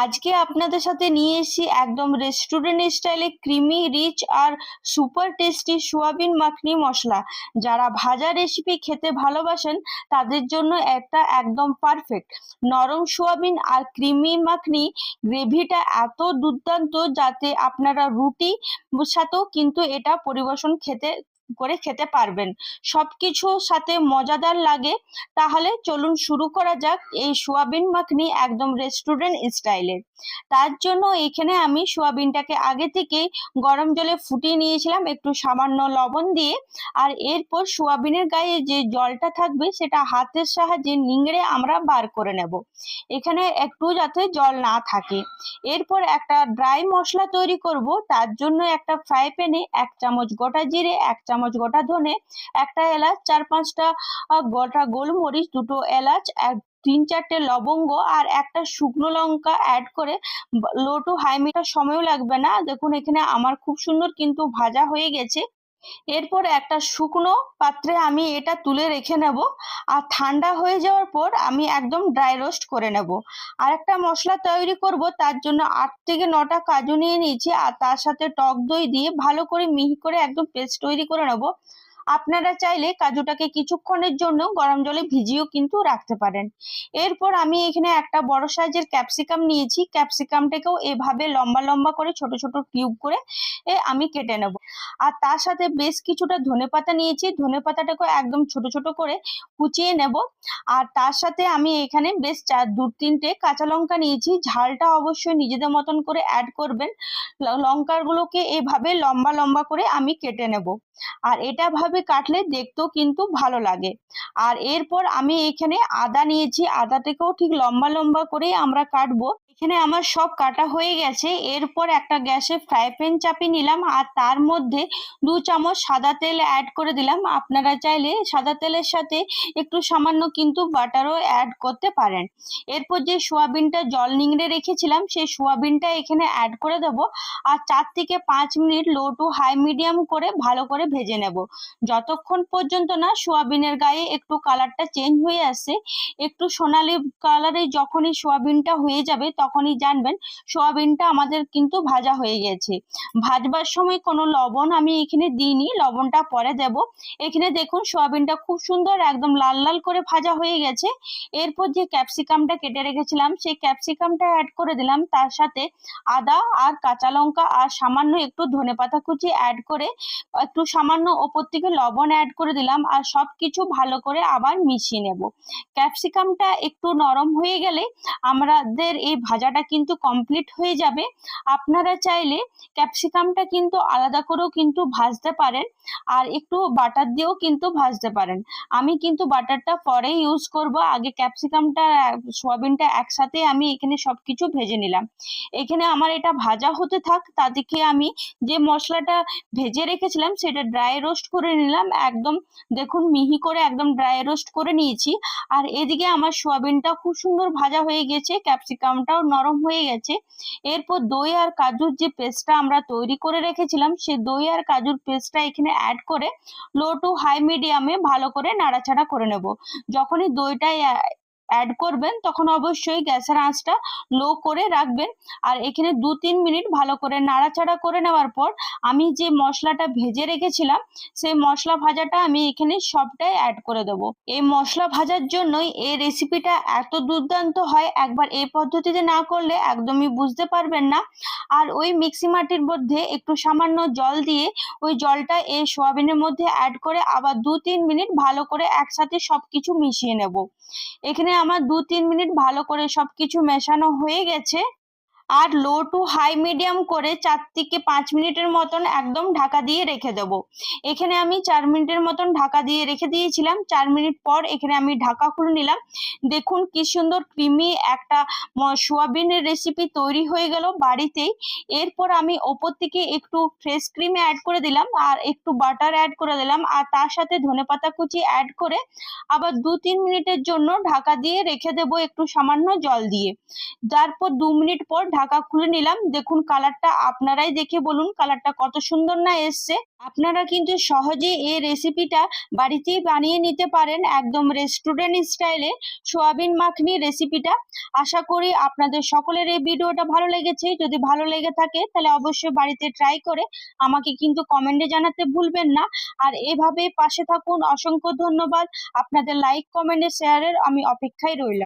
আজকে আপনাদের সাথে নিয়ে এসেছি একদম রেস্টুরেন্ট স্টাইলে ক্রিমি রিচ আর সুপার টেস্টি সোয়াবিন মাখনি মশলা। যারা ভাজা রেসিপি খেতে ভালোবাসেন তাদের জন্য একটা একদম পারফেক্ট। নরম সোয়াবিন আর ক্রিমি মাখনি গ্রেভিটা এত দুর্দান্ত যাতে আপনারা রুটি সাথেও কিন্তু এটা পরিবেশন খেতে পারবেন। সবকিছু সাথে মজাদার লাগে। তাহলে চলুন শুরু করা যাক এই সোয়াবিন মাখনি একদম রেস্টুরেন্ট স্টাইলের। তার জন্য এখানে আমি সোয়াবিনটাকে আগে থেকে গরম জলে ফুটিয়ে নিয়েছিলাম একটু সামান্য লবণ দিয়ে। আর এরপর সোয়াবিনের গায়ে যে জলটা থাকবে সেটা হাতের সাহায্যে নিংড়ে আমরা বার করে নেব, এখানে একটু যাতে জল না থাকে। এরপর একটা ড্রাই মশলা তৈরি করব। তার জন্য একটা ফ্রাই প্যানে 1 চামচ গোটা জিরে, 1 চামচ গোটা ধনে, একটা এলাচ, 4-5টা গোটা গোলমরিচ, 2টো এলাচ, 3-4টে লবঙ্গ আর একটা শুকনো লঙ্কা অ্যাড করে লো টু হাই মিটার সময়ও লাগবে না। দেখুন এখানে আমার খুব সুন্দর কিন্তু ভাজা হয়ে গেছে। এরপর একটা শুকনো পাত্রে আমি এটা তুলে রেখে নেব। আর ঠান্ডা হয়ে যাওয়ার পর আমি একদম ড্রাই রোস্ট করে নেব। আর একটা মশলা তৈরি করব, তার জন্য 8 থেকে 9টা কাজু নিয়ে নিয়েছি আর তার সাথে টক দই দিয়ে ভালো করে মিহি করে একদম পেস্ট তৈরি করে নেব। আপনারা চাইলে কাজুটাকে কিছুক্ষণের জন্য গরম জলে ভিজিয়েও কিন্তু রাখতে পারেন। এরপর আমি এখানে একটা বড় সাইজের ক্যাপসিকাম নিয়েছি। ক্যাপসিকামটাকেও এভাবে লম্বা লম্বা করে ছোট ছোট কিউব করে আমি কেটে নেব। আর তার সাথে বেশ কিছুটা ধনেপাতা নিয়েছি, ধনেপাতাটাকেও একদম ছোট ছোট করে কুচিয়ে নেব। আর তার সাথে আমি এখানে বেশ 2-3টে কাঁচা লঙ্কা নিয়েছি। ঝালটা অবশ্যই নিজেদের মতন করে অ্যাড করবেন। লঙ্কাগুলোকে এভাবে লম্বা লম্বা করে আমি কেটে নেব। আর এটা ভাবে কাটলে দেখতেও কিন্তু ভালো লাগে। আর এরপর আমি এখানে আদা নিয়েছি, আদাটাকেও ঠিক লম্বা লম্বা করে আমরা কাটবো। এখানে আমার সব কাটা হয়ে গেছে। এরপর একটা গ্যাসে ফ্রাই প্যান চাপিয়ে নিলাম আর তার মধ্যে 2 চামচ সাদা তেল অ্যাড করে দিলাম। আপনারা চাইলে সাদা তেলের সাথে একটু সামান্য কিন্তু বাটারও অ্যাড করতে পারেন। এরপর যে সোয়াবিনটা জল নিংড়ে রেখেছিলাম সেই সোয়াবিনটা এখানে অ্যাড করে দেব। আর 4 থেকে 5 minute low to high medium করে ভালো করে ভেজে নেব, যতক্ষণ পর্যন্ত না সোয়াবিনের গায়ে একটু কালারটা চেঞ্জ হয়ে আসছে। একটু সোনালি কালারে যখনই সোয়াবিনটা হয়ে যাবে তখনই জানবেন সোয়াবিনটা আমাদের কিন্তু ভাজা হয়ে গেছে। ভাজবার সময় কোনো লবণ আমি এখানে দিইনি, লবণটা পরে দেব। এখানে দেখুন সোয়াবিনটা খুব সুন্দর একদম লাল লাল করে ভাজা হয়ে গেছে। এরপর যে ক্যাপসিকামটা কেটে রেখেছিলাম সেই ক্যাপসিকামটা অ্যাড করে দিলাম। তার সাথে আদা আর কাঁচা লঙ্কা আর সামান্য একটু ধনেপাতা কুচি অ্যাড করে একটু সামান্য ওপর থেকে লবণ অ্যাড করে দিলাম। আর সবকিছু ভালো করে আবার মিশিয়ে নেব। ক্যাপসিকামটা একটু নরম হয়ে গেলে আমাদের এই ভাজাটা কিন্তু কমপ্লিট হয়ে যাবে। আপনারা চাইলে ক্যাপসিকামটা কিন্তু আলাদা করেও কিন্তু ভাজতে পারেন আর একটু বাটার দিয়েও কিন্তু ভাজতে পারেন। আমি কিন্তু বাটারটা পরে ইউজ করব, আগে ক্যাপসিকামটা সোয়াবিনটা একসাথে আমি এখানে সবকিছু ভেজে নিলাম। এখানে আমার এটা ভাজা হতে থাক, তাদেরকে আমি যে মশলাটা ভেজে রেখেছিলাম সেটা ড্রাই রোস্ট করে নিলাম। একদম দেখুন মিহি করে একদম ড্রাই রোস্ট করে নিয়েছি। আর এদিকে আমার সোয়াবিনটা খুব সুন্দর ভাজা হয়ে গেছে, ক্যাপসিকামটাও নরম হয়ে গেছে। এরপর দই আর কাজুর যে পেস্টটা আমরা তৈরি করে রেখেছিলাম সেই দই আর কাজুর পেস্টটা এখানে অ্যাড করে লো টু হাই মিডিয়ামে ভালো করে নাড়াচাড়া করে নেব। যখনই দইটা অ্যাড করবেন তখন অবশ্যই গ্যাসের আঁচটা লো করে রাখবেন। আর এখানে 2-3 মিনিট ভালো করে নাড়াচাড়া করে নেওয়ার পর আমি যে মশলাটা ভেজে রেখেছিলাম সেই মশলা ভাজাটা আমি এখানে সবটাই অ্যাড করে দেবো। এই মশলা ভাজার জন্যই এই রেসিপিটা এত দুর্দান্ত হয়, একবার এই পদ্ধতিতে না করলে একদমই বুঝতে পারবেন না। আর ওই মিক্সি মাটির মধ্যে একটু সামান্য জল দিয়ে ওই জলটা এই সোয়াবিনের মধ্যে অ্যাড করে আবার 2-3 মিনিট ভালো করে একসাথে সবকিছু মিশিয়ে নেব। এখানে আমার 2-3 মিনিট ভালো করে সবকিছু মেশানো হয়ে গেছে। আর লো টু হাই মিডিয়াম করে 4 থেকে 5 মিনিটের মতন একদম ঢাকা দিয়ে রেখে দেব। এখানে আমি 4 মিনিটের মতন ঢাকা দিয়ে রেখে দিয়েছিলাম। 4 মিনিট পর এখানে আমি ঢাকা খুলে নিলাম। দেখুন কি সুন্দর ক্রিমি একটা সোয়াবিনের রেসিপি তৈরি হয়ে গেল বাড়িতেই। এরপর আমি ওপর থেকে একটু ফ্রেশ ক্রিম অ্যাড করে দিলাম আর একটু বাটার অ্যাড করে দিলাম আর তার সাথে ধনেপাতা কুচি অ্যাড করে আবার 2-3 মিনিটের জন্য ঢাকা দিয়ে রেখে দেব একটু সামান্য জল দিয়ে। তারপর 2 মিনিট পর ঢাকা খুলে নিলাম। দেখুন কালারটা আপনারাই দেখে বলুন কালারটা কত সুন্দর না এসছে। আপনারা কিন্তু সহজেই এই রেসিপিটা বাড়িতেই বানিয়ে নিতে পারেন, একদম রেস্টুরেন্ট স্টাইলে সোয়াবিন মাখনি রেসিপিটা। আশা করি আপনাদের সকলের এই ভিডিওটা ভালো লেগেছে। যদি ভালো লেগে থাকে তাহলে অবশ্যই বাড়িতে ট্রাই করে আমাকে কিন্তু কমেন্টে জানাতে ভুলবেন না। আর এভাবেই পাশে থাকুন। অসংখ্য ধন্যবাদ। আপনাদের লাইক, কমেন্ট, শেয়ারের আমি অপেক্ষায় রইলাম।